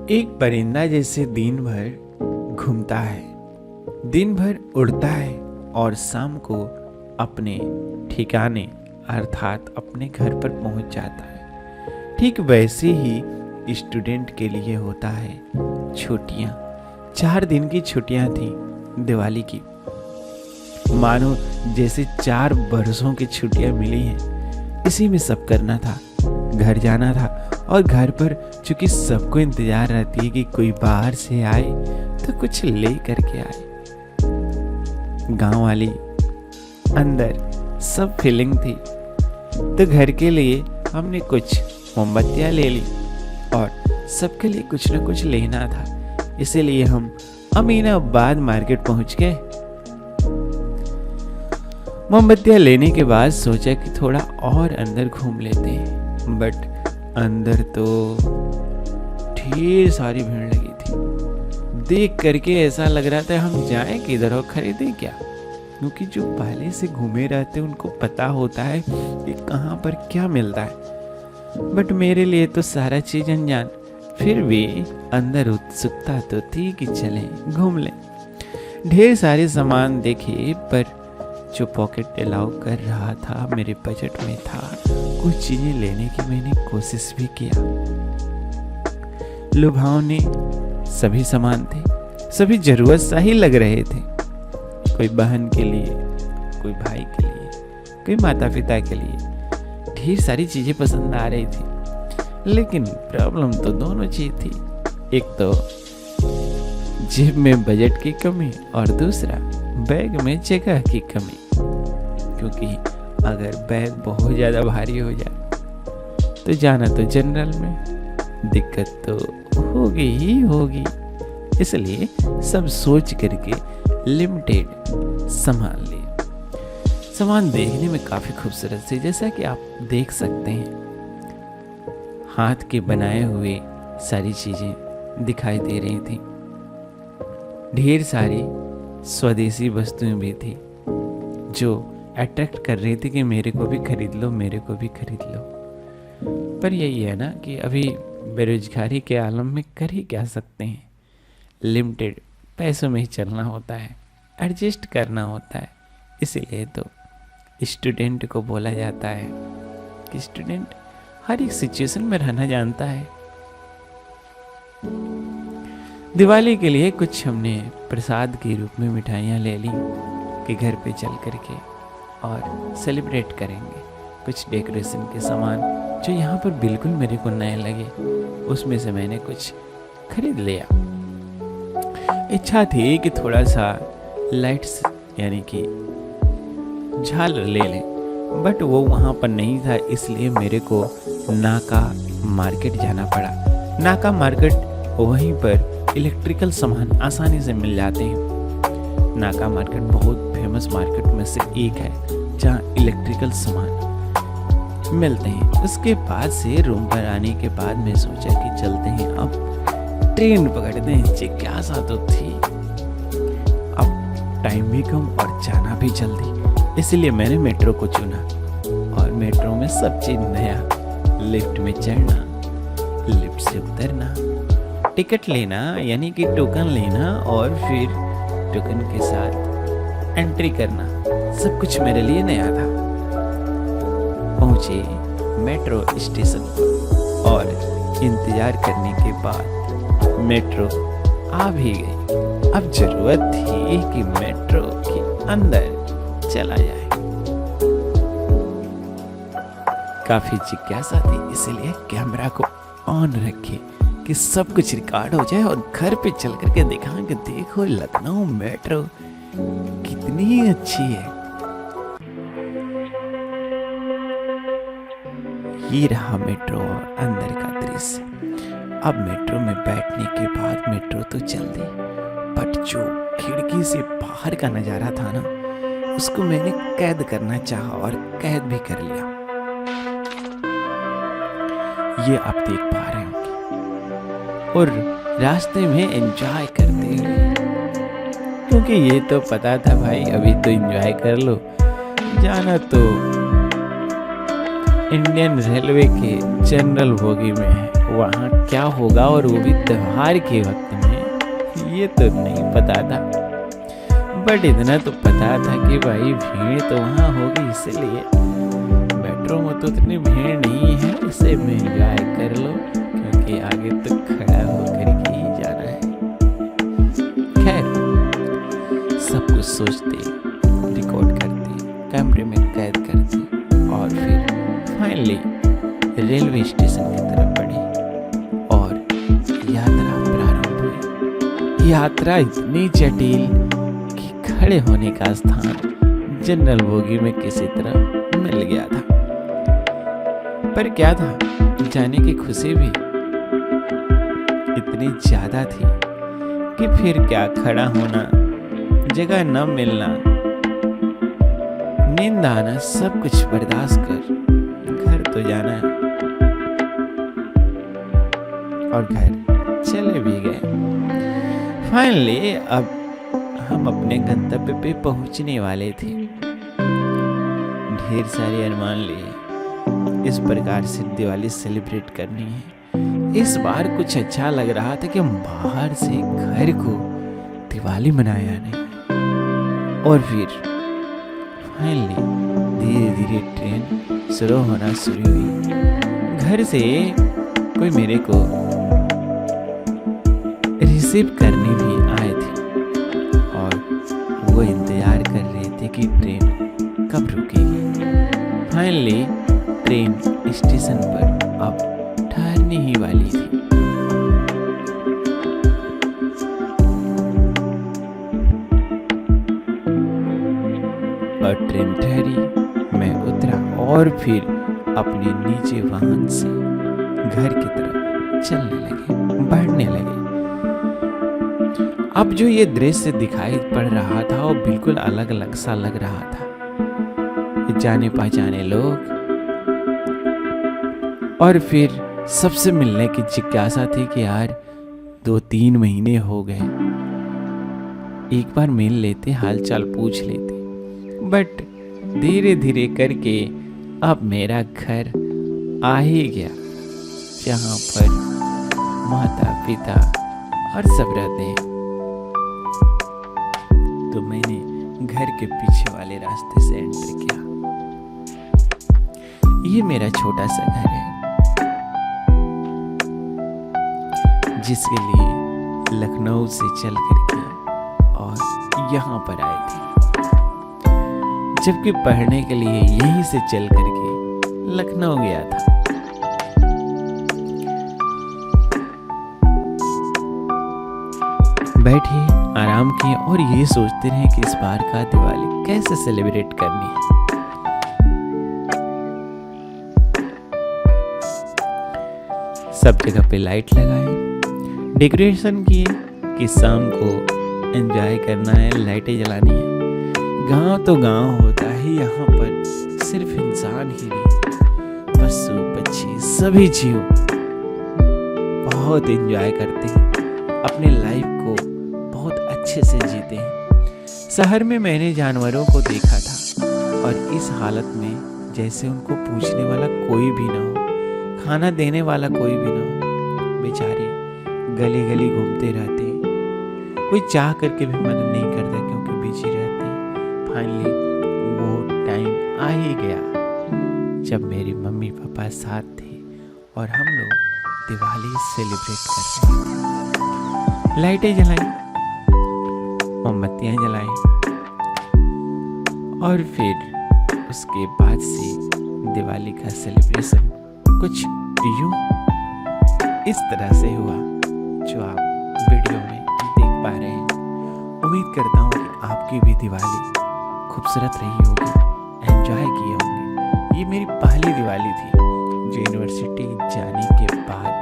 एक परिंदा जैसे दिन भर घूमता है, दिन भर उड़ता है और शाम को अपने ठिकाने अर्थात अपने घर पर पहुंच जाता है। ठीक वैसे ही स्टूडेंट के लिए होता है छुट्टियां। 4 दिन की छुट्टियां थी दिवाली की। मानो जैसे 4 बरसों की छुट्टियां मिली हैं। इसी में सब करना था, घर जाना था और घर पर चूंकि सबको इंतजार रहती है कि कोई बाहर से आए तो कुछ ले करके आए। गांव वाली अंदर सब फीलिंग थी, तो घर के लिए हमने कुछ मोमबत्तियां ले ली और सबके लिए कुछ न कुछ लेना था। इसीलिए हम अमीनाबाद मार्केट पहुंच गए। मोमबत्तियां लेने के बाद सोचा कि थोड़ा और अंदर घूम लेते हैं, बट अंदर तो ढेर सारी भीड़ लगी थी। देख करके ऐसा लग रहा था हम जाएं किधर और खरीदें क्या, क्योंकि जो पहले से घूमे रहते उनको पता होता है कि कहाँ पर क्या मिलता है। बट मेरे लिए तो सारा चीज अनजान, फिर भी अंदर उत्सुकता तो थी कि चलें घूम लें। ढेर सारे सामान देखे, पर जो पॉकेट अलाउ कर रहा था मेरे बजट में था। कुछ चीजें लेने की मैंने कोशिश भी किया। लुभावने सभी सामान थे, सभी जरूरत सा ही लग रहे थे। कोई बहन के लिए, कोई भाई के लिए, कोई माता पिता के लिए। ढेर सारी चीजें पसंद आ रही थी, लेकिन प्रॉब्लम तो दोनों चीज थी। एक तो जेब में बजट की कमी और दूसरा बैग में जगह की कमी, क्योंकि अगर बैग बहुत ज़्यादा भारी हो जाए तो जाना तो जनरल में, दिक्कत तो होगी ही होगी। इसलिए सब सोच करके लिमिटेड सामान लिए। सामान देखने में काफ़ी खूबसूरत थे, जैसा कि आप देख सकते हैं। हाथ के बनाए हुए सारी चीज़ें दिखाई दे रही थी। ढेर सारी स्वदेशी वस्तुएं भी थी जो अट्रैक्ट कर रही थी कि मेरे को भी खरीद लो, मेरे को भी खरीद लो। पर यही है ना कि अभी बेरोजगारी के आलम में कर ही क्या सकते हैं। लिमिटेड पैसों में ही चलना होता है, एडजस्ट करना होता है। इसीलिए तो स्टूडेंट को बोला जाता है कि स्टूडेंट हर एक सिचुएशन में रहना जानता है। दिवाली के लिए कुछ हमने प्रसाद के रूप में मिठाइयाँ ले ली कि घर पे चल करके और सेलिब्रेट करेंगे। कुछ डेकोरेशन के सामान जो यहाँ पर बिल्कुल मेरे को नए लगे, उसमें से मैंने कुछ खरीद लिया। इच्छा थी कि थोड़ा सा लाइट्स यानी कि झालर ले लें, बट वो वहाँ पर नहीं था। इसलिए मेरे को नाका मार्केट जाना पड़ा। नाका मार्केट वहीं पर इलेक्ट्रिकल सामान आसानी से मिल जाते हैं। नाका मार्केट बहुत फेमस मार्केट में से एक है जहाँ इलेक्ट्रिकल सामान मिलते हैं। उसके बाद से रूम पर आने के बाद मैं सोचा कि चलते हैं, अब ट्रेन पकड़ते हैं। जिज्ञासा तो थी, अब टाइम भी कम और जाना भी जल्दी, इसलिए मैंने मेट्रो को चुना। और मेट्रो में सब चीज नया, लिफ्ट में चढ़ना, लिफ्ट से उतरना, टिकट लेना यानी कि टोकन लेना और फिर टोकन के साथ एंट्री करना, सब कुछ मेरे लिए नया था। पहुंचे मेट्रो स्टेशन पर और इंतजार करने के बाद मेट्रो आ भी गई। अब जरूरत थी कि मेट्रो के अंदर चला जाए। काफी जिज्ञासा थी, इसलिए कैमरा को ऑन रखे कि सब कुछ रिकॉर्ड हो जाए और घर पे चल करके दिखाएंगे, देखो लखनऊ मेट्रो कितनी अच्छी है। ये रहा मेट्रो और अंदर का दृश्य। अब मेट्रो में बैठने के बाद मेट्रो तो चल दी, बट जो खिड़की से बाहर का नजारा था ना, उसको मैंने कैद करना चाहा और कैद भी कर लिया। ये आप देख पा रहे होंगे। और रास्ते में एंजॉय करते हुए, क्योंकि ये तो पता था भाई अभी तो एंजॉय कर लो, जाना तो इंडियन रेलवे के जनरल बोगी में है, वहाँ क्या होगा और वो भी त्योहार के वक्त में, ये तो नहीं पता था। बट इतना तो पता था कि भाई भीड़ तो वहाँ होगी, इसलिए मेट्रो में तो इतनी भीड़ नहीं है, इसे में एंजॉय कर लो क्योंकि आगे तो खड़ा होकर के ही जाना है। खैर, सब कुछ सोचते, रिकॉर्ड करते, कैमरे में कैद करते और फिर फाइनली रेलवे स्टेशन की तरफ बढ़े और यात्रा प्रारंभ हुई। यात्रा इतनी जटिल कि खड़े होने का स्थान जनरल बोगी में किसी तरह मिल गया था। पर क्या था, जाने की खुशी भी इतनी ज्यादा थी कि फिर क्या खड़ा होना, जगह न मिलना, नींद आना, सब कुछ बर्दाश्त कर घर तो जाना है। और घर चले भी गए। फाइनली अब हम अपने गंतव्य पे पहुंचने वाले थे। ढेर सारे अरमान लिए, इस प्रकार से दिवाली सेलिब्रेट करनी है। इस बार कुछ अच्छा लग रहा था कि हम बाहर से घर को दिवाली मनाया नहीं। और फिर फाइनली धीरे धीरे ट्रेन शुरू होना शुरू हुई। घर से कोई मेरे को रिसीव करने भी आए थे और वो इंतजार कर रहे थे कि ट्रेन कब रुकेगी। फाइनली ट्रेन स्टेशन पर अब ठहरने ही वाली थी। और ट्रेन ठहरी, मैं उतरा और फिर अपने निजी वाहन से घर की तरफ चलने लगे, बढ़ने लगे। अब जो ये दृश्य दिखाई पड़ रहा था वो बिल्कुल अलग अलग सा लग रहा था। जाने पहचाने लोग और फिर सबसे मिलने की जिज्ञासा थी कि यार 2-3 महीने हो गए, एक बार मिल लेते, हालचाल पूछ लेते। बट धीरे धीरे करके अब मेरा घर आ ही गया, जहाँ पर माता पिता और सब रहते हैं। तो मैंने घर के पीछे वाले रास्ते से एंटर किया। ये मेरा छोटा सा घर है, जिसके लिए लखनऊ से चल करके और यहाँ पर आए थे, जबकि पढ़ने के लिए यहीं से चल करके लखनऊ गया था। बैठे, आराम किए और ये सोचते रहे कि इस बार का दिवाली कैसे सेलिब्रेट करनी है। सब जगह पे लाइट लगाए, डेकोरेशन किए कि शाम को एंजॉय करना है, लाइटें जलानी है। गांव तो गांव होता है, यहाँ पर सिर्फ इंसान ही नहीं, पशु पक्षी सभी जीव बहुत एंजॉय करते हैं, अपने लाइफ को बहुत अच्छे से जीते हैं। शहर में मैंने जानवरों को देखा था और इस हालत में जैसे उनको पूछने वाला कोई भी ना हो, खाना देने वाला कोई भी ना हो, बेचारे गली गली घूमते रहते हैं। कोई चाह करके भी मदद नहीं करता क्योंकि बिजी रहते हैं। फाइनली वो टाइम आ ही गया जब मेरी मम्मी पापा साथ थे और हम लोग दिवाली सेलिब्रेट कर रहे थे। लाइटें जलाई, मोमबत्तियां जलाई और फिर उसके बाद से दिवाली का सेलिब्रेशन कुछ यूं इस तरह से हुआ जो आप वीडियो में देख पा रहे हैं। उम्मीद करता हूँ कि आपकी भी दिवाली खूबसूरत रही होगी, एंजॉय किए होंगे। ये मेरी पहली दिवाली थी जो यूनिवर्सिटी जाने के बाद